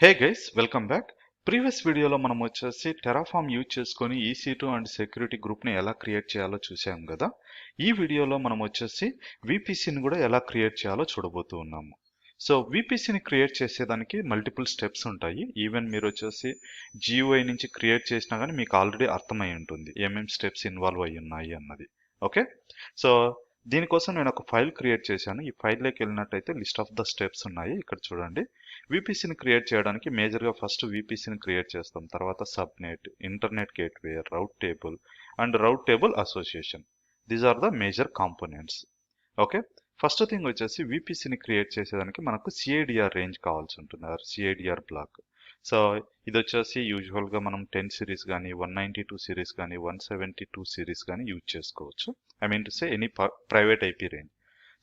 Hey guys, welcome back. Previous వీడియోలో మనం వచ్చేసి టెరాఫామ్ యూజ్ చేసుకొని EC2 అండ్ సెక్యూరిటీ గ్రూప్ని ఎలా క్రియేట్ చేయాలో చూసాం కదా. ఈ వీడియోలో మనం వచ్చేసి VPCని కూడా ఎలా క్రియేట్ చేయాలో చూడబోతూ ఉన్నాము. సో VPCని క్రియేట్ చేసేదానికి మల్టిపుల్ స్టెప్స్ ఉంటాయి. ఈవెన్ మీరు వచ్చేసి GUI నుంచి క్రియేట్ చేసినా కానీ మీకు ఆల్రెడీ అర్థమై ఉంటుంది ఏమేమి స్టెప్స్ ఇన్వాల్వ్ అయ్యి ఉన్నాయి అన్నది. ఓకే, సో దీనికోసం నేను ఒక ఫైల్ క్రియేట్ చేశాను. ఈ ఫైల్లోకి వెళ్ళినట్టయితే లిస్ట్ ఆఫ్ ద స్టెప్స్ ఉన్నాయి. ఇక్కడ చూడండి, VPCని క్రియేట్ చేయడానికి మేజర్గా ఫస్ట్ VPCని క్రియేట్ చేస్తాం. తర్వాత subnet, internet gateway, route table and route table association. These are the major components. Okay, first thing వచ్చేసి VPCని క్రియేట్ చేసేదానికి మనకు CIDR రేంజ్ కావాల్సి ఉంటుంది, CIDR బ్లాక్. సో ఇది వచ్చేసి యూజువల్గా మనం 10 సిరీస్ కానీ 192 సిరీస్ కానీ 172 సిరీస్ కానీ యూజ్ చేసుకోవచ్చు. I mean to say any private IP range.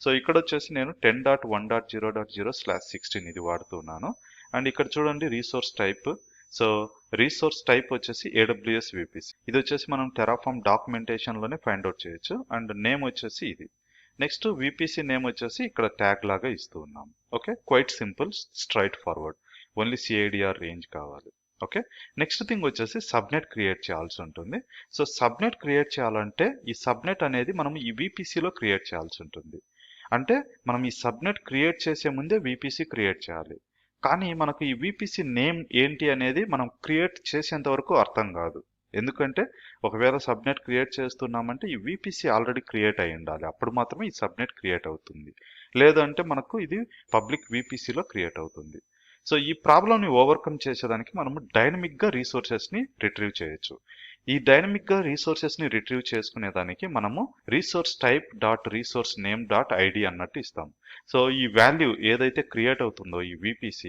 So ఇక్కడ వచ్చేసి నేను 10.1.0.0/16 ఇది వాడుతున్నాను. అండ్ ఇక్కడ చూడండి resource type. So resource type వచ్చేసి AWS VPC. ఇది వచ్చేసి మనం టెరాఫామ్ డాక్యుమెంటేషన్లోనే ఫైండ్ అవుట్ చేయొచ్చు. అండ్ నేమ్ వచ్చేసి ఇది. నెక్స్ట్ VPC నేమ్ వచ్చేసి ఇక్కడ ట్యాగ్ లాగా ఇస్తూ ఉన్నాం. Okay, quite simple, straight forward. Only CIDR range కావాలి. ఓకే, నెక్స్ట్ థింగ్ వచ్చేసి సబ్నెట్ క్రియేట్ చేయాల్సి ఉంటుంది. సో సబ్నెట్ క్రియేట్ చేయాలంటే ఈ సబ్నెట్ అనేది మనం ఈ VPCలో క్రియేట్ చేయాల్సి ఉంటుంది. అంటే మనం ఈ సబ్నెట్ క్రియేట్ చేసే ముందే VPC క్రియేట్ చేయాలి. కానీ మనకు ఈ VPC నేమ్ ఏంటి అనేది మనం క్రియేట్ చేసేంత వరకు అర్థం కాదు. ఎందుకంటే ఒకవేళ సబ్నెట్ క్రియేట్ చేస్తున్నామంటే ఈ VPC ఆల్రెడీ క్రియేట్ అయి ఉండాలి, అప్పుడు మాత్రమే ఈ సబ్నెట్ క్రియేట్ అవుతుంది. లేదంటే మనకు ఇది పబ్లిక్ VPCలో క్రియేట్ అవుతుంది. సో ఈ ప్రాబ్లమ్ని ఓవర్కమ్ చేసేదానికి మనము డైనమిక్గా రీసోర్సెస్ని రిట్రీవ్ చేయొచ్చు. ఈ డైనమిక్గా రీసోర్సెస్ని రిట్రీవ్ చేసుకునేదానికి మనము resource type dot resource name dot ID అన్నట్టు ఇస్తాం. సో ఈ వాల్యూ ఏదైతే క్రియేట్ అవుతుందో ఈ VPC,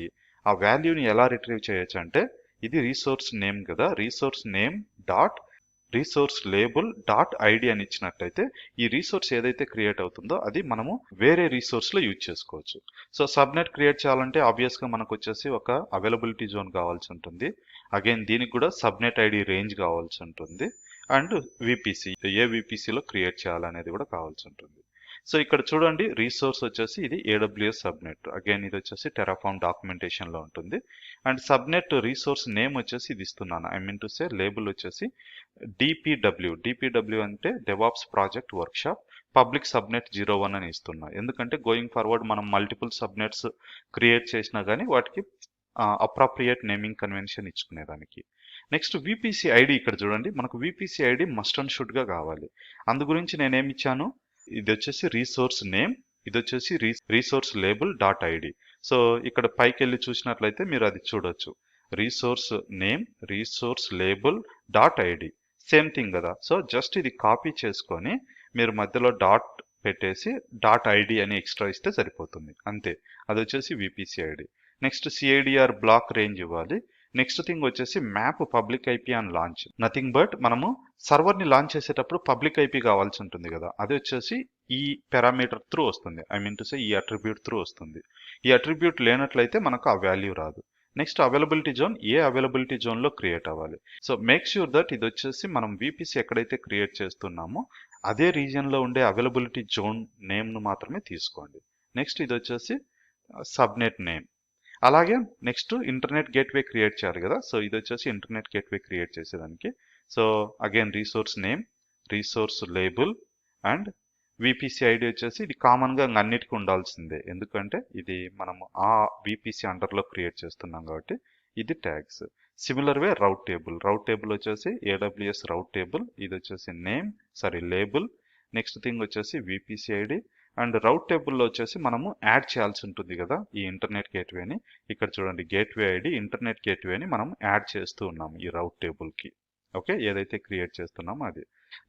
ఆ వాల్యూని ఎలా రిట్రీవ్ చేయొచ్చు అంటే ఇది రీసోర్స్ నేమ్ కదా, resource name dot resource label dot ID అని ఇచ్చినట్టయితే ఈ రీసోర్స్ ఏదైతే క్రియేట్ అవుతుందో అది మనము వేరే రీసోర్స్లో యూజ్ చేసుకోవచ్చు. సో సబ్నెట్ క్రియేట్ చేయాలంటే ఆబ్వియస్గా మనకు వచ్చేసి ఒక అవైలబిలిటీ జోన్ కావాల్సి ఉంటుంది. అగైన్ దీనికి కూడా సబ్నెట్ ఐడి రేంజ్ కావాల్సి ఉంటుంది. అండ్ VPC, ఏ VPCలో క్రియేట్ చేయాలనేది కూడా కావాల్సి ఉంటుంది. సో ఇక్కడ చూడండి, రీసోర్స్ వచ్చేసి ఇది AWS సబ్నెట్. అగైన్ ఇది వచ్చేసి టెరాఫామ్ డాక్యుమెంటేషన్లో ఉంటుంది. అండ్ సబ్నెట్ రీసోర్స్ నేమ్ వచ్చేసి ఇది ఇస్తున్నాను. I mean to say label వచ్చేసి DPW అంటే DevOps project workshop public subnet 01 అని ఇస్తున్నా. ఎందుకంటే గోయింగ్ ఫార్వర్డ్ మనం మల్టిపుల్ సబ్నెట్స్ క్రియేట్ చేసినా కానీ వాటికి అప్రాప్రియేట్ నేమింగ్ కన్వెన్షన్ ఇచ్చుకునేదానికి. నెక్స్ట్ VPC ఐడి, ఇక్కడ చూడండి మనకు VPC ID must and should గా కావాలి. అందు గురించి నేనేమి ఇచ్చాను, ఇది వచ్చేసి రీసోర్స్ నేమ్, ఇది వచ్చేసి resource label dot ID. So ఇక్కడ పైకి వెళ్ళి చూసినట్లయితే మీరు అది చూడొచ్చు, resource name resource label dot ID same thing కదా. సో జస్ట్ ఇది కాపీ చేసుకొని మీరు మధ్యలో డాట్ పెట్టేసి డాట్ ఐడి అని ఎక్స్ట్రా ఇస్తే సరిపోతుంది, అంతే. అది వచ్చేసి VPC ID. Next CIDR block range ఇవ్వాలి. నెక్స్ట్ థింగ్ వచ్చేసి map public IP on launch. Nothing but మనము సర్వర్ని లాంచ్ చేసేటప్పుడు పబ్లిక్ IP కావాల్సి ఉంటుంది కదా, అది వచ్చేసి ఈ పారామీటర్ త్రూ వస్తుంది. ఐ మీన్ టు సే ఈ అట్రిబ్యూట్ త్రూ వస్తుంది. ఈ అట్రిబ్యూట్ లేనట్లయితే మనకు ఆ వాల్యూ రాదు. నెక్స్ట్ అవైలబిలిటీ జోన్, ఏ అవైలబిలిటీ జోన్లో క్రియేట్ అవ్వాలి. సో మేక్ ష్యూర్ దట్ ఇది వచ్చేసి మనం VPC ఎక్కడైతే క్రియేట్ చేస్తున్నామో అదే రీజియన్లో ఉండే అవైలబిలిటీ జోన్ నేమ్ను మాత్రమే తీసుకోండి. నెక్స్ట్ ఇది వచ్చేసి సబ్నెట్ నేమ్. అలాగే నెక్స్ట్ ఇంటర్నెట్ గేట్వే క్రియేట్ చేయాలి కదా. సో ఇది వచ్చేసి ఇంటర్నెట్ గేట్వే క్రియేట్ చేసేదానికి. So again resource name, resource label and VPC ID వచ్చేసి ఇది కామన్గా అన్నిటికీ ఉండాల్సిందే, ఎందుకంటే ఇది మనము ఆ VPC అండర్లో క్రియేట్ చేస్తున్నాం కాబట్టి ఇది ట్యాగ్స్. సిమిలర్ వే రౌట్ టేబుల్, రౌట్ టేబుల్ వచ్చేసి AWS రౌట్ టేబుల్, ఇది వచ్చేసి లేబుల్. నెక్స్ట్ థింగ్ వచ్చేసి VPC ఐడి. అండ్ రౌట్ టేబుల్లో వచ్చేసి మనము యాడ్ చేయాల్సి ఉంటుంది కదా ఈ ఇంటర్నెట్ గేట్వేని. ఇక్కడ చూడండి గేట్వే ఐడి ఇంటర్నెట్ గేట్వేని మనం యాడ్ చేస్తూ ఉన్నాము ఈ రౌట్ టేబుల్కి. ఓకే, ఏదైతే క్రియేట్ చేస్తున్నామో అది.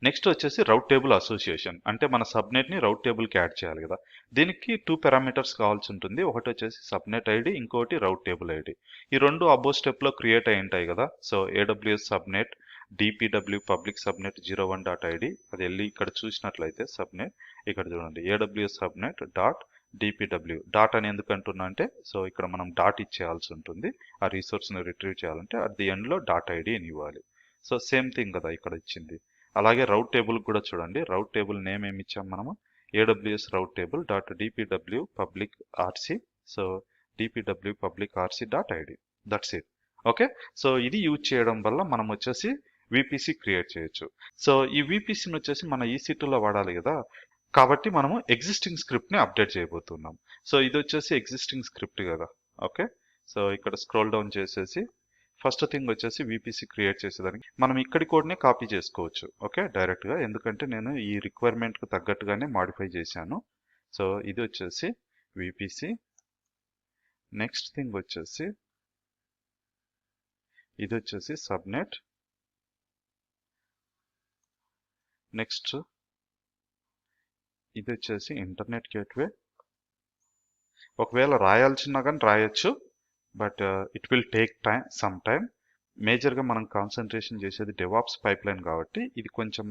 నెక్స్ట్ వచ్చేసి రౌట్ టేబుల్ అసోసియేషన్, అంటే మన సబ్నెట్ని రౌట్ టేబుల్కి యాడ్ చేయాలి కదా. దీనికి 2 పారామీటర్స్ కావాల్సి ఉంటుంది. ఒకటి వచ్చేసి సబ్నెట్ ఐడి, ఇంకోటి రౌట్ టేబుల్ ఐడి. ఈ రెండు అబో స్టెప్లో క్రియేట్ అయి ఉంటాయి కదా. So AWS subnet DPW public subnet 01 dot ID, అది వెళ్ళి ఇక్కడ చూసినట్లయితే సబ్నెట్, ఇక్కడ చూడండి AWS subnet dot DPW. Dot అని ఎందుకు అంటున్నా అంటే, సో ఇక్కడ మనం డాట్ ఇచ్చేయాల్సి ఉంటుంది ఆ రీసోర్స్ని రిట్రీవ్ చేయాలంటే. అట్ ది ఎండ్లో డాట్ ఐడి అని ఇవ్వాలి. సో సేమ్ థింగ్ కదా ఇక్కడ ఇచ్చింది. అలాగే రౌట్ టేబుల్ కూడా చూడండి, రౌట్ టేబుల్ నేమ్ ఏమి ఇచ్చాం మనము, AWS rate table dot DPW public RC. So DPW public RC dot ID. That's it. Okay, so ఇది యూజ్ చేయడం వల్ల మనం వచ్చేసి విపిసి క్రియేట్ చేయొచ్చు. సో ఈ విపిసిని వచ్చేసి మన EC2లో వాడాలి కదా, కాబట్టి మనము ఎగ్జిస్టింగ్ స్క్రిప్ట్ ని అప్డేట్ చేయబోతున్నాం. సో ఇది వచ్చేసి ఎగ్జిస్టింగ్ స్క్రిప్ట్ కదా. ఓకే, సో ఇక్కడ స్క్రోల్ డౌన్ చేసేసి ఫస్ట్ థింగ్ వచ్చేసి విపిసి క్రియేట్ చేసేదానికి మనం ఇక్కడి కోడ్నే కాపీ చేసుకోవచ్చు. ఓకే, డైరెక్ట్ గా, ఎందుకంటే నేను ఈ రిక్వైర్మెంట్ కు తగ్గట్టుగానే మాడిఫై చేశాను. సో ఇది వచ్చేసి విపిసి. నెక్స్ట్ థింగ్ వచ్చేసి ఇది వచ్చేసి సబ్నెట్. నెక్స్ట్ ఇది వచ్చేసి ఇంటర్నెట్ గేట్వే. ఒకవేళ రాయాల్సినా కానీ రాయొచ్చు, but it will take some time. మేజర్గా మనం కాన్సన్ట్రేషన్ చేసేది డెవాప్స్ పైప్లైన్ కాబట్టి ఇది కొంచెం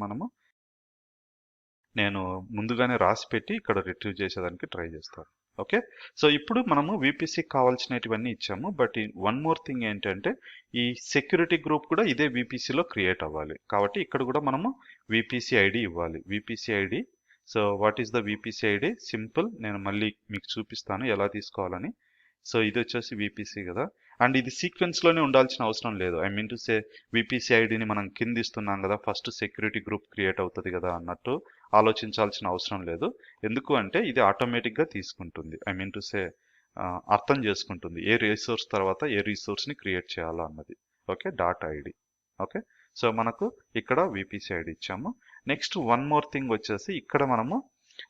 నేను ముందుగానే రాసి పెట్టి ఇక్కడ రిట్రీవ్ చేసేదానికి ట్రై చేస్తాను. ఓకే, సో ఇప్పుడు మనము విపిసికి కావాల్సినవన్నీ ఇచ్చాము, బట్ వన్ మోర్ థింగ్ ఏంటంటే ఈ సెక్యూరిటీ గ్రూప్ కూడా ఇదే విపిసిలో క్రియేట్ అవ్వాలి. కాబట్టి ఇక్కడ కూడా మనము విపిసి ఐడి ఇవ్వాలి. VPC ID. So what is the VPC ID? Simple, నేను మళ్ళీ మీకు చూపిస్తాను ఎలా తీసుకోవాలని. సో ఇది వచ్చేసి విపిసి కదా, అండ్ ఇది సీక్వెన్స్ లోనే ఉండాల్సిన అవసరం లేదు. I mean to say VPC ఐడిని మనం కింద ఇస్తున్నాం కదా, ఫస్ట్ సెక్యూరిటీ గ్రూప్ క్రియేట్ అవుతుంది కదా అన్నట్టు ఆలోచించాల్సిన అవసరం లేదు. ఎందుకు అంటే ఇది ఆటోమేటిక్ గా తీసుకుంటుంది. ఐ మీన్ టు సే అర్థం చేసుకుంటుంది ఏ రిసోర్స్ తర్వాత ఏ రిసోర్స్ ని క్రియేట్ చేయాలా అన్నది. Okay, dot ID. Okay, so మనకు ఇక్కడ విపిసి ఐడి ఇచ్చాము. నెక్స్ట్ వన్ మోర్ థింగ్ వచ్చేసి ఇక్కడ మనము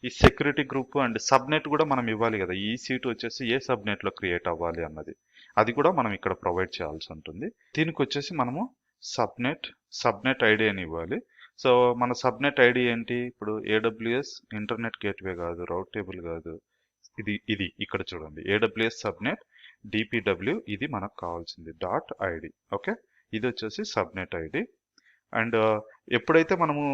ఈ సెక్యూరిటీ గ్రూప్ అండ్ సబ్నెట్ కూడా మనం ఇవ్వాలి కదా. ఈ EC2 వచ్చేసి ఏ సబ్నెట్ లో క్రియేట్ అవ్వాలి అన్నది, అది కూడా మనం ఇక్కడ ప్రొవైడ్ చేయాల్సి ఉంటుంది. దీనికి వచ్చేసి మనము సబ్నెట్ ఐడి అని ఇవ్వాలి. సో మన సబ్నెట్ ఐడి ఏంటి? ఇప్పుడు AWS ఇంటర్నెట్ గేట్వే కాదు, రౌట్ టేబుల్ కాదు, ఇది ఇక్కడ చూడండి, AWS సబ్నెట్ DPW, ఇది మనకు కావాల్సింది డాట్ ఐడి. ఓకే, ఇది వచ్చేసి సబ్నెట్ ఐడి. అండ్ ఎప్పుడైతే మనము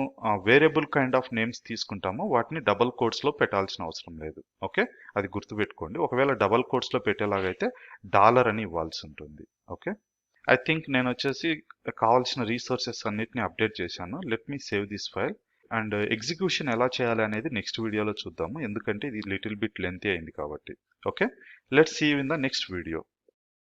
వేరియబుల్ కైండ్ ఆఫ్ నేమ్స్ తీసుకుంటామో వాటిని డబల్ కోట్స్ లో పెట్టాల్సిన అవసరం లేదు. ఓకే, అది గుర్తుపెట్టుకోండి. ఒకవేళ డబల్ కోట్స్ లో పెట్టేలాగైతే డాలర్ అని ఇవ్వాల్సి ఉంటుంది. ఓకే, ఐ థింక్ నేను వచ్చేసి కావాల్సిన రీసోర్సెస్ అన్నిటిని అప్డేట్ చేశాను. Let me save this file. And execution ఎలా చేయాలి అనేది నెక్స్ట్ వీడియోలో చూద్దాము, ఎందుకంటే ఇది లిటిల్ బిట్ లెంతీ అయింది కాబట్టి. Okay, let's see you in the next video.